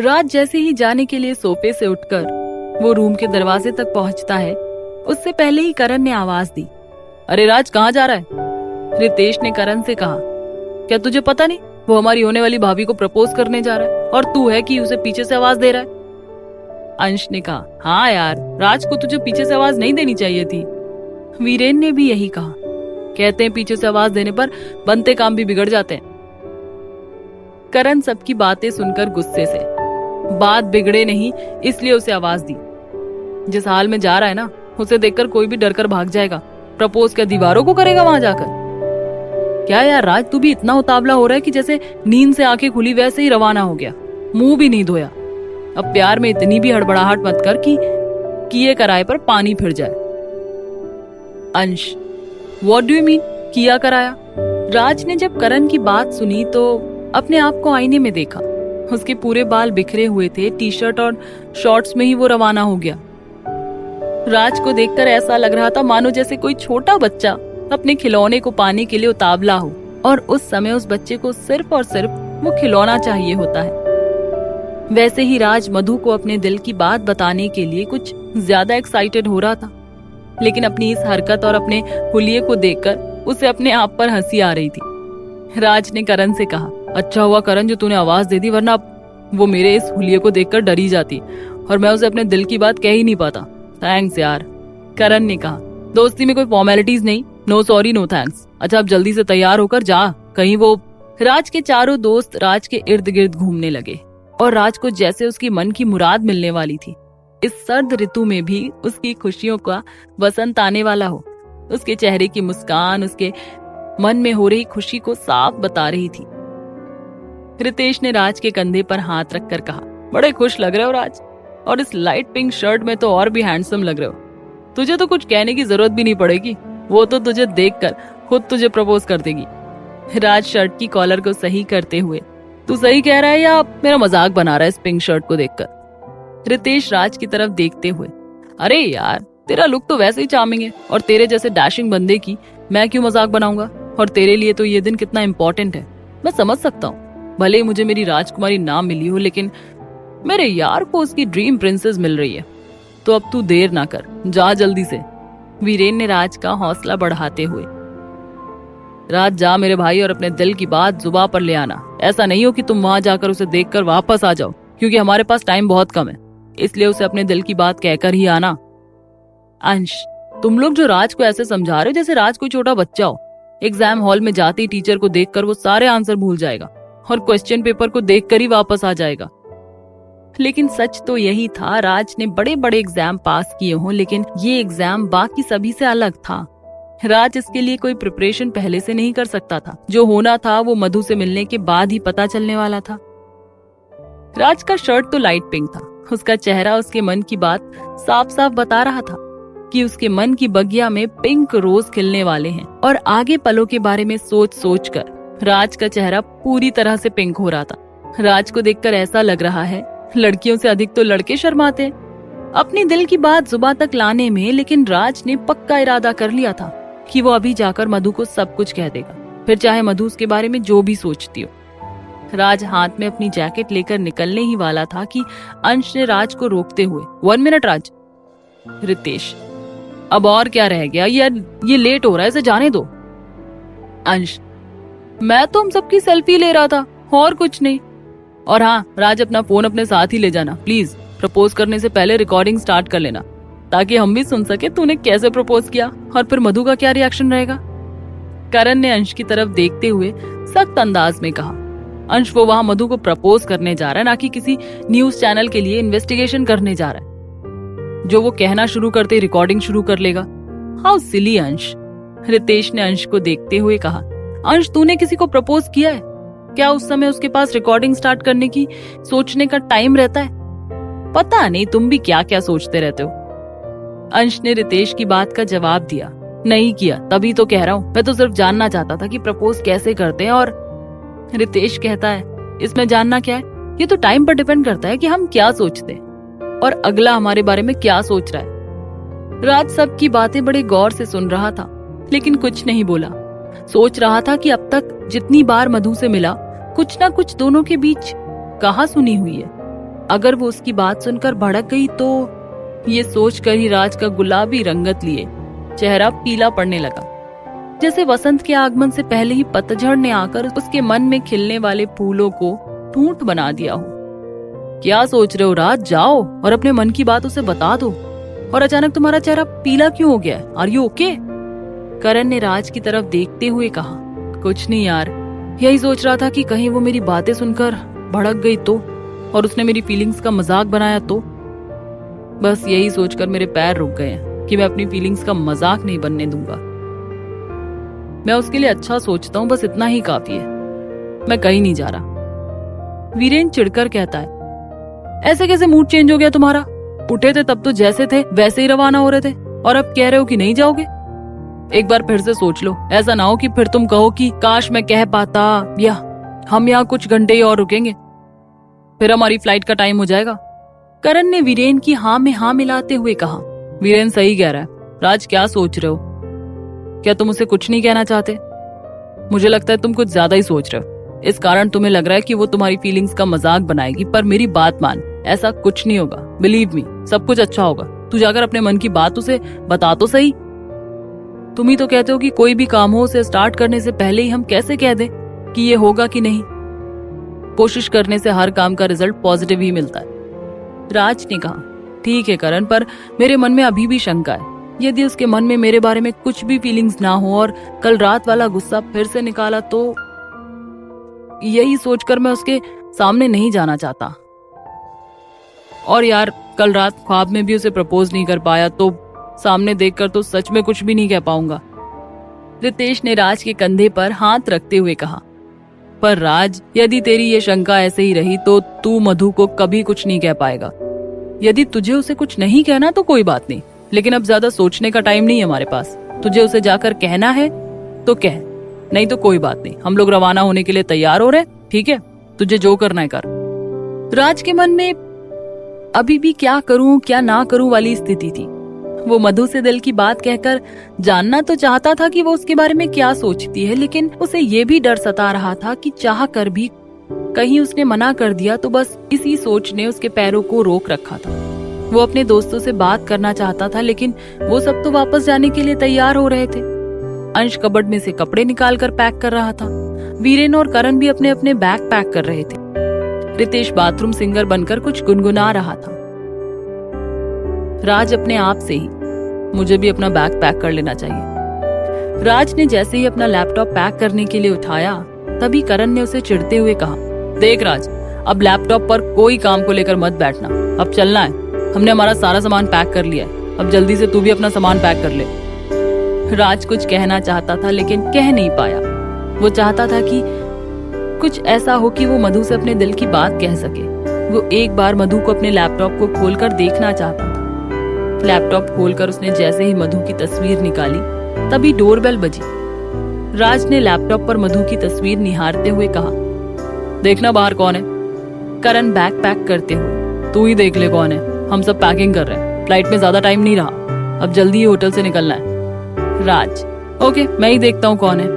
राज जैसे ही जाने के लिए सोफे से उठकर वो रूम के दरवाजे तक पहुंचता है, उससे पहले ही करण ने आवाज दी, अरे राज कहाँ जा रहा है? रितेश ने करण से कहा, क्या तुझे पता नहीं वो हमारी होने वाली भाभी को प्रपोज करने जा रहा है और तू है कि उसे पीछे से आवाज दे रहा है? अंश ने कहा, हाँ यार, राज को तुझे पीछे से आवाज नहीं देनी चाहिए थी। वीरेन ने भी यही कहा, कहते हैं पीछे से आवाज देने पर बनते काम भी बिगड़ जाते हैं। करण सबकी बातें सुनकर गुस्से से, बात बिगड़े नहीं इसलिए उसे आवाज दी। जिस हाल में जा रहा है ना, उसे देखकर कोई भी डरकर भाग जाएगा। प्रपोज क्या दीवारों को करेगा वहां जाकर? क्या यार राज, तू भी इतना उतावला हो रहा है कि जैसे नींद से आंखें खुली वैसे ही रवाना हो गया, मुंह भी नहीं धोया। अब प्यार में इतनी भी हड़बड़ाहट मत कर कि किए कराए पर पानी फिर जाए। अंश, व्हाट डू यू मीन किया कराया? राज ने जब करण की बात सुनी तो अपने आप को आईने में देखा। उसके पूरे बाल बिखरे हुए थे, टी शर्ट और शॉर्ट्स में ही वो रवाना हो गया। राज को देखकर ऐसा लग रहा था मानो जैसे कोई छोटा बच्चा अपने खिलौने को पाने के लिए उतावला हो, और उस समय उस बच्चे को सिर्फ और सिर्फ वो खिलौना चाहिए होता है। वैसे ही राज मधु को अपने दिल की बात बताने के लिए कुछ ज्यादा एक्साइटेड हो रहा था, लेकिन अपनी इस हरकत और अपने हुलिये को देखकर उसे अपने आप पर हंसी आ रही थी। राज ने करण से कहा, अच्छा हुआ करण जो तूने आवाज दे दी, वरना वो मेरे इस हुलिये को देखकर डरी जाती और मैं उसे अपने दिल की बात कह ही नहीं पाता। थैंक्स यार, करण ने कहा, दोस्ती में कोई फॉर्मेलिटीज नहीं, नो सॉरी नो थैंक्स। अच्छा अब जल्दी से तैयार होकर जा, कहीं वो। राज के चारों दोस्त राज के इर्द गिर्द घूमने लगे और राज को जैसे उसकी मन की मुराद मिलने वाली थी। इस सर्द ऋतु में भी उसकी खुशियों का वसंत आने वाला हो। उसके चेहरे की मुस्कान उसके मन में हो रही खुशी को साफ बता रही थी। रितेश ने राज के कंधे पर हाथ रखकर कहा, बड़े खुश लग रहे हो राज, और इस लाइट पिंक शर्ट में तो और भी हैंडसम लग रहे हो। तुझे तो कुछ कहने की जरूरत भी नहीं पड़ेगी, वो तो तुझे देखकर खुद तुझे प्रपोज कर देगी। राज शर्ट की कॉलर को सही करते हुए, तू सही कह रहा है या मेरा मजाक बना रहा है इस पिंक शर्ट को देखकर? रितेश राज की तरफ देखते हुए, अरे यार तेरा लुक तो वैसे ही चार्मिंग है, और तेरे जैसे डैशिंग बंदे की मैं क्यों मजाक बनाऊंगा? और तेरे लिए तो ये दिन कितना इम्पोर्टेंट है, मैं समझ सकता हूँ। भले ही मुझे मेरी राजकुमारी ना मिली हो, लेकिन मेरे यार को उसकी ड्रीम प्रिंसेस मिल रही है, तो अब तू देर ना कर, जा जल्दी से। वीरेन ने राज का हौसला बढ़ाते हुए, राज जा मेरे भाई, और अपने दिल की बात जुबान पर ले आना। ऐसा नहीं हो कि तुम वहां जाकर उसे देखकर वापस आ जाओ, क्योंकि हमारे पास टाइम बहुत कम है, इसलिए उसे अपने दिल की बात कहकर ही आना। अंश, तुम लोग जो राज को ऐसे समझा रहे हो जैसे राज कोई छोटा बच्चा हो। एग्जाम हॉल में जाते ही टीचर को देखकर वो सारे आंसर भूल जाएगा और क्वेश्चन पेपर को देखकर ही वापस आ जाएगा। लेकिन सच तो यही था, राज ने बड़े बड़े एग्जाम पास किए हों, लेकिन ये एग्जाम बाकी सभी से अलग था। राज इसके लिए कोई प्रिपरेशन पहले से नहीं कर सकता था। जो होना था वो मधु से मिलने के बाद ही पता चलने वाला था। राज का शर्ट तो लाइट पिंक था, उसका चेहरा उसके मन की बात साफ साफ बता रहा था कि उसके मन की बगिया में पिंक रोज खिलने वाले हैं, और आगे पलों के बारे में सोच सोच कर राज का चेहरा पूरी तरह से पिंक हो रहा था। राज को देखकर ऐसा लग रहा है लड़कियों से अधिक तो लड़के शर्माते हैं अपनी दिल की बात जुबान तक लाने में, लेकिन राज ने पक्का इरादा कर लिया था कि वो अभी जाकर मधु को सब कुछ कह देगा, फिर चाहे मधु उसके बारे में जो भी सोचती हो। राज हाथ में अपनी जैकेट लेकर निकलने ही वाला था कि अंश ने राज को रोकते हुए, 1 मिनट राज। रितेश, अब और क्या रह गया यार, ये लेट हो रहा है, इसे जाने दो। अंश, मैं तो हम सबकी सेल्फी ले रहा था और कुछ नहीं। और हाँ राज, अपना फोन अपने साथ ही ले जाना प्लीज। प्रपोज करने से पहले रिकॉर्डिंग स्टार्ट कर लेना, ताकि हम भी सुन सके तूने कैसे प्रपोज किया और फिर मधु का क्या रिएक्शन रहेगा। करण ने अंश की तरफ देखते हुए सख्त अंदाज में कहा, अंश वो वहां मधु को प्रपोज करने जा रहा है, ना कि किसी न्यूज चैनल के लिए इन्वेस्टिगेशन करने जा रहा है। जो वो कहना शुरू करते रिकॉर्डिंग शुरू कर लेगा। हाउ सिली अंश। रितेश ने अंश को देखते हुए कहा, अंश तूने किसी को प्रपोज किया है क्या? उस समय उसके पास रिकॉर्डिंग स्टार्ट करने की सोचने का टाइम रहता है? पता नहीं तुम भी क्या क्या सोचते रहते हो। अंश ने रितेश की बात का जवाब दिया, नहीं किया, तभी तो कह रहा हूँ, मैं तो सिर्फ जानना चाहता था कि प्रपोज कैसे करते हैं। और रितेश कहता है, इसमें जानना क्या है, ये तो टाइम पर डिपेंड करता है कि हम क्या सोचते हैं और अगला हमारे बारे में क्या सोच रहा है। राज सबकी बातें बड़े गौर से सुन रहा था, लेकिन कुछ नहीं बोला। सोच रहा था कि अब तक जितनी बार मधु से मिला, कुछ ना कुछ दोनों के बीच कहा सुनी हुई है। अगर वो उसकी बात सुनकर भड़क गई तो ये सोचकर ही राज का गुलाबी रंगत लिए चेहरा पीला पड़ने लगा, जैसे वसंत के आगमन से पहले ही पतझड़ ने आकर उसके मन में खिलने वाले फूलों को ठूंठ बना दिया हो। क्या सोच रहे हो राज, जाओ और अपने मन की बात उसे बता दो। और अचानक तुम्हारा चेहरा पीला क्यों हो गया है? Are you okay? करण ने राज की तरफ देखते हुए कहा। कुछ नहीं यार, यही सोच रहा था कि कहीं वो मेरी बातें सुनकर भड़क गई तो, और उसने मेरी फीलिंग्स का मजाक बनाया तो। बस यही सोचकर मेरे पैर रुक गए हैं कि मैं अपनी फीलिंग्स का मजाक नहीं बनने दूंगा। मैं उसके लिए अच्छा सोचता हूँ, बस इतना ही काफी है। मैं कहीं नहीं जा रहा। वीरेन चिढ़कर कहता है, ऐसे कैसे मूड चेंज हो गया तुम्हारा? उठे थे तब तो जैसे थे वैसे ही रवाना हो रहे थे, और अब कह रहे हो कि नहीं जाओगे। एक बार फिर से सोच लो, ऐसा ना हो कि फिर तुम कहो कि काश मैं कह पाता, या हम यहाँ कुछ घंटे ही और रुकेंगे, फिर हमारी फ्लाइट का टाइम हो जाएगा। करण ने वीरेन की हाँ में हाँ मिलाते हुए कहा। वीरेन सही कह रहा है। राज क्या सोच रहे हो? क्या तुम उसे कुछ नहीं कहना चाहते? मुझे लगता है तुम कुछ ज्यादा ही सोच रहे हो। इस कारण तुम्हें लग रहा है कि वो तुम्हारी फीलिंग्स का मजाक बनाएगी, पर मेरी बात मान, ऐसा कुछ नहीं होगा। बिलीव मी, सब कुछ अच्छा होगा। तू जाकर अपने मन की बात उसे बता तो सही। तुम ही तो कहते हो कि कोई भी काम हो उसे स्टार्ट करने से पहले ही हम कैसे कह दें कि ये होगा कि नहीं। कोशिश करने से हर काम का रिजल्ट पॉजिटिव ही मिलता है। राज ने कहा, ठीक है करण, पर मेरे मन में अभी भी शंका है। यदि उसके मन में मेरे बारे में कुछ भी फीलिंग्स ना हो और कल रात वाला गुस्सा फिर से निकाला तो यही सोचकर मैं उसके सामने नहीं जाना चाहता। और यार, कल रात ख्वाब में भी उसे प्रपोज नहीं कर पाया तो सामने देखकर तो सच में कुछ भी नहीं कह पाऊंगा। रितेश ने राज के कंधे पर हाथ रखते हुए कहा, पर राज, यदि तेरी ये शंका ऐसे ही रही तो तू मधु को कभी कुछ नहीं कह पाएगा। यदि तुझे उसे कुछ नहीं कहना तो कोई बात नहीं, लेकिन अब ज्यादा सोचने का टाइम नहीं है हमारे पास। तुझे उसे जाकर कहना है तो कह, नहीं तो कोई बात नहीं। हम लोग रवाना होने के लिए तैयार हो रहे, ठीक है? तुझे जो करना है कर। राज के मन में अभी भी क्या करूं क्या ना करूं वाली स्थिति थी। वो मधु से दिल की बात कहकर जानना तो चाहता था कि वो उसके बारे में क्या सोचती है, लेकिन उसे ये भी डर सता रहा था कि चाह कर भी कहीं उसने मना कर दिया तो बस इसी सोच ने उसके पैरों को रोक रखा था। वो अपने दोस्तों से बात करना चाहता था, लेकिन वो सब तो वापस जाने के लिए तैयार हो रहे थे। अंश कबर्ड में से कपड़े निकालकर पैक कर रहा था। वीरेन और करण भी अपने अपने बैग पैक कर रहे थे। रितेश बाथरूम सिंगर बनकर कुछ गुनगुना रहा था। राज अपने आप से ही, मुझे भी अपना बैग पैक कर लेना चाहिए। राज ने जैसे ही अपना लैपटॉप पैक करने के लिए उठाया, तभी करण ने उसे चिढ़ते हुए कहा, देख राज, अब लैपटॉप पर कोई काम को लेकर मत बैठना। अब चलना है। हमने हमारा सारा सामान पैक कर लिया है। अब जल्दी से तू भी अपना सामान पैक कर ले। राज कुछ कहना चाहता था लेकिन कह नहीं पाया। वो चाहता था कि कुछ ऐसा हो कि वो मधु से अपने दिल की बात कह सके। वो एक बार मधु को अपने लैपटॉप को खोलकर देखना चाहता था। लैपटॉप खोलकर उसने जैसे ही मधु की तस्वीर निकाली, तभी डोरबेल बजी। राज ने लैपटॉप पर मधु की तस्वीर निहारते हुए कहा, देखना बाहर कौन है। करण बैग पैक करते हुए, तू ही देख ले कौन है। हम सब पैकिंग कर रहे हैं। फ्लाइट में ज्यादा टाइम नहीं रहा, अब जल्दी ही होटल से निकलना है। राज, ओके, मैं ही देखता हूँ कौन है।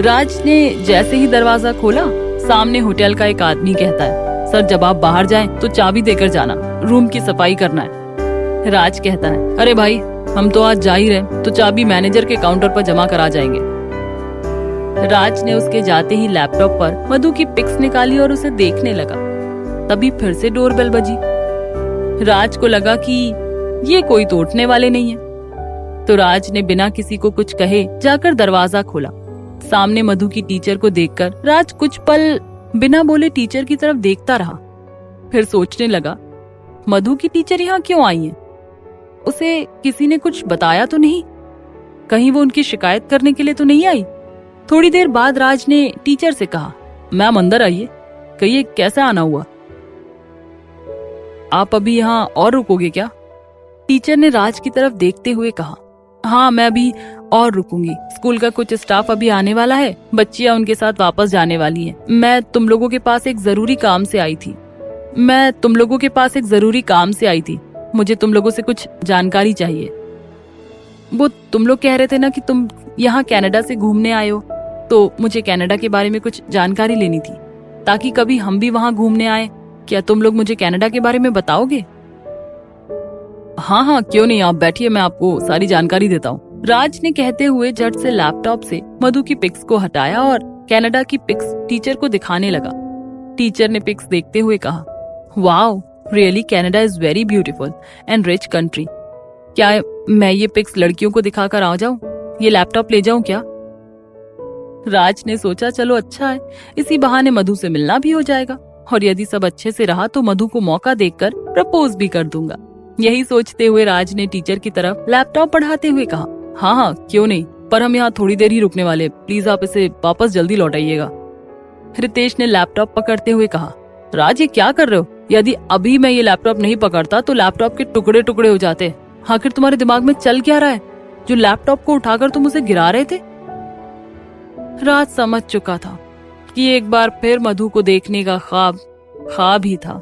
राज ने जैसे ही दरवाजा खोला, सामने होटल का एक आदमी कहता है, सर जब आप बाहर जाएं तो चाबी देकर जाना, रूम की सफाई करना है। राज कहता है, अरे भाई, हम तो आज जा ही रहे, तो चाबी मैनेजर के काउंटर पर जमा करा जाएंगे। राज ने उसके जाते ही लैपटॉप पर मधु की पिक्स निकाली और उसे देखने लगा। तभी फिर से डोरबेल बजी। राज को लगा कि ये कोई तो उठने वाले नहीं है, तो राज ने बिना किसी को कुछ कहे जाकर दरवाजा खोला। सामने मधु की टीचर को देखकर राज कुछ पल बिना बोले टीचर की तरफ देखता रहा। फिर सोचने लगा, मधु की टीचर यहाँ क्यों आई है? उसे किसी ने कुछ बताया तो नहीं? कहीं वो उनकी शिकायत करने के लिए तो नहीं आई? थोड़ी देर बाद राज ने टीचर से कहा, मैम अंदर आइए, कहिए कैसे आना हुआ? आप अभी यहाँ और रुकोगे क्या? टीचर ने राज की तरफ देखते हुए कहा, हाँ मैं अभी और रुकूंगी। स्कूल का कुछ स्टाफ अभी आने वाला है, बच्चियां उनके साथ वापस जाने वाली हैं। मैं तुम लोगों के पास एक जरूरी काम से आई थी। मुझे तुम लोगों से कुछ जानकारी चाहिए। वो तुम लोग कह रहे थे ना कि तुम यहाँ कनाडा से घूमने आए हो, तो मुझे कनाडा के बारे में कुछ जानकारी लेनी थी, ताकि कभी हम भी वहाँ घूमने आए क्या तुम लोग मुझे कनाडा के बारे में बताओगे? हाँ हाँ, क्यों नहीं, आप बैठिए, मैं आपको सारी जानकारी देता हूँ। राज ने कहते हुए झट से लैपटॉप से मधु की पिक्स को हटाया और कनाडा की पिक्स टीचर को दिखाने लगा। टीचर ने पिक्स देखते हुए कहा, wow, really Canada is very beautiful and rich country. क्या मैं ये पिक्स लड़कियों को दिखाकर आ जाऊं? ये लैपटॉप ले जाऊं क्या? राज ने सोचा, चलो अच्छा है, इसी बहाने मधु से मिलना भी हो जाएगा और यदि सब अच्छे से रहा तो मधु को मौका देकर प्रपोज भी कर दूंगा। यही सोचते हुए राज ने टीचर की तरफ लैपटॉप बढ़ाते हुए कहा, हाँ हाँ, क्यों नहीं, पर हम यहाँ थोड़ी देर ही रुकने वाले, प्लीज आप इसे वापस जल्दी लौटाइएगा। रितेश ने लैपटॉप पकड़ते हुए कहा, राज ये क्या कर रहे हो? यदि अभी मैं ये लैपटॉप नहीं पकड़ता तो लैपटॉप के टुकड़े टुकड़े हो जाते। आखिर तुम्हारे दिमाग में चल क्या रहा है जो लैपटॉप को उठाकर तुम उसे गिरा रहे थे? राज समझ चुका था कि एक बार फिर मधु को देखने का ख्वाब ही था।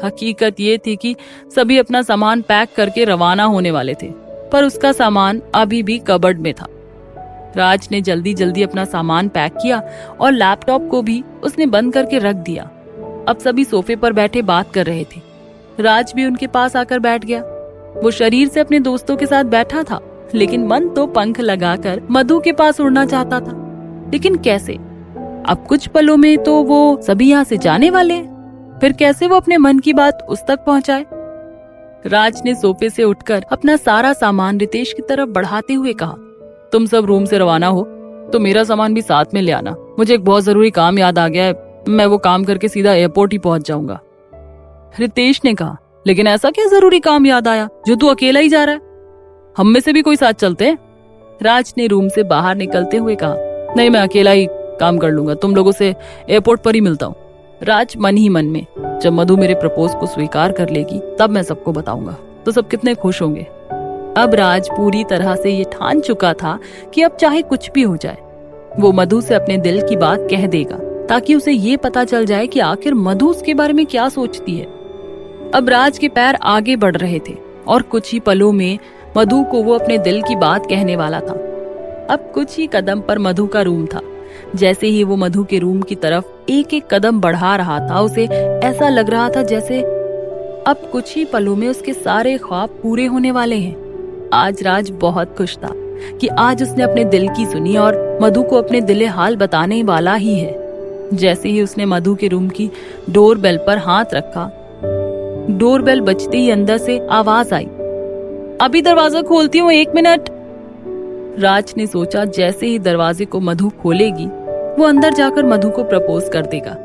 हकीकत ये थी कि सभी अपना सामान पैक करके रवाना होने वाले थे, पर उसका सामान अभी भी कबर्ड में था। राज ने जल्दी जल्दी अपना सामान पैक किया और लैपटॉप को भी उसने बंद करके रख दिया। अब सभी सोफे पर बैठे बात कर रहे थे। राज भी उनके पास आकर बैठ गया। वो शरीर से अपने दोस्तों के साथ बैठा था, लेकिन मन तो पंख लगाकर मधु के पास उड़ना चाहता था। लेकिन कैसे? अब कुछ पलों में तो वो सभी यहाँ से जाने वाले हैं, फिर कैसे वो अपने मन की बात उस तक पहुँचाए? राज ने सोफे से उठकर अपना सारा सामान रितेश की तरफ बढ़ाते हुए कहा, तुम सब रूम से रवाना हो तो मेरा सामान भी साथ में ले आना। मुझे एक बहुत जरूरी काम याद आ गया है, मैं वो काम करके सीधा एयरपोर्ट ही पहुंच जाऊंगा। रितेश ने कहा, लेकिन ऐसा क्या जरूरी काम याद आया जो तू अकेला ही जा रहा है? हम में से भी कोई साथ चलते हैं? राज ने रूम से बाहर निकलते हुए कहा, नहीं, मैं अकेला ही काम कर लूंगा, तुम लोगों से एयरपोर्ट पर ही मिलता हूँ। राज मन ही मन में, जब मधु मेरे प्रपोज को स्वीकार कर लेगी तब मैं सबको बताऊंगा तो सब कितने खुश होंगे। अब राज पूरी तरह से ये ठान चुका था कि अब चाहे कुछ भी हो जाए वो मधु से अपने दिल की बात कह देगा, ताकि उसे ये पता चल जाए कि आखिर मधु उसके बारे में क्या सोचती है। अब राज के पैर आगे बढ़ रहे थे और कुछ ही पलों में मधु को वो अपने दिल की बात कहने वाला था। अब कुछ ही कदम पर मधु का रूम था। जैसे ही वो मधु के रूम की तरफ एक एक कदम बढ़ा रहा था, उसे ऐसा लग रहा था जैसे अब कुछ ही पलों में उसके सारे ख्वाब पूरे होने वाले हैं। आज राज बहुत खुश था कि आज उसने अपने दिल की सुनी और मधु को अपने दिले हाल बताने वाला ही है। जैसे ही उसने मधु के रूम की डोरबेल पर हाथ रखा, डोरबेल बजते ही अंदर से आवाज आई, अभी दरवाजा खोलती हूँ, 1 मिनट। राज ने सोचा जैसे ही दरवाजे को मधु खोलेगी वो अंदर जाकर मधु को प्रपोज कर देगा।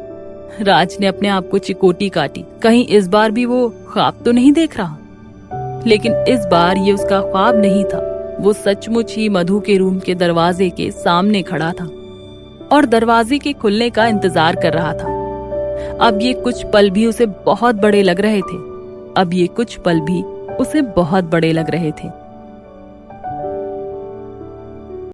राज ने अपने आप को चिकोटी काटी, कहीं इस बार भी वो ख्वाब तो नहीं देख रहा। लेकिन इस बार ये उसका ख्वाब नहीं था, वो सचमुच ही मधु के रूम के दरवाजे के सामने खड़ा था और दरवाजे के खुलने का इंतजार कर रहा था। अब ये कुछ पल भी उसे बहुत बड़े लग रहे थे।